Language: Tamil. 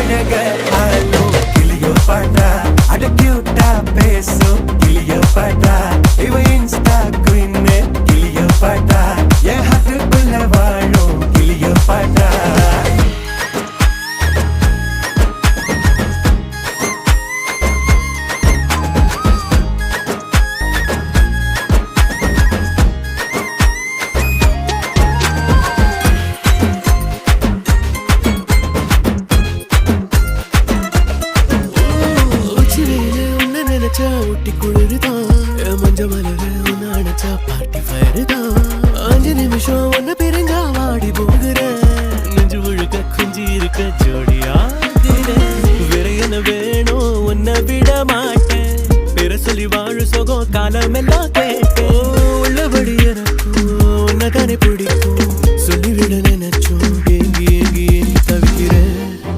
அழக ஆலோ கிளியோ பாட்டா அட கியூட்டா பேசும் கிளியோ பாட்டா இவ இன்ஸ்டா குயின் கிளியோ பாட்டா என் ஹார்ட்டுக்குள்ள வாழும் கிளியோ பாட்டா ஊட்டி குளிர்தான் மஞ்ச மலர உன்ன அணைச்சா பார்ட்டி ஃபயர் தான் 5 நிமிஷம் ஒன்ன பிரிஞ்சா வாடி போகிற நெஞ்சு முழுக்க குஞ்சி இருக்க ஜோடியா வேற என்ன வேணும் உன்னை விட மாட்டேன் பேர சொல்லி வாழு சோகம் காலம் எல்லாம் கேட்டேன்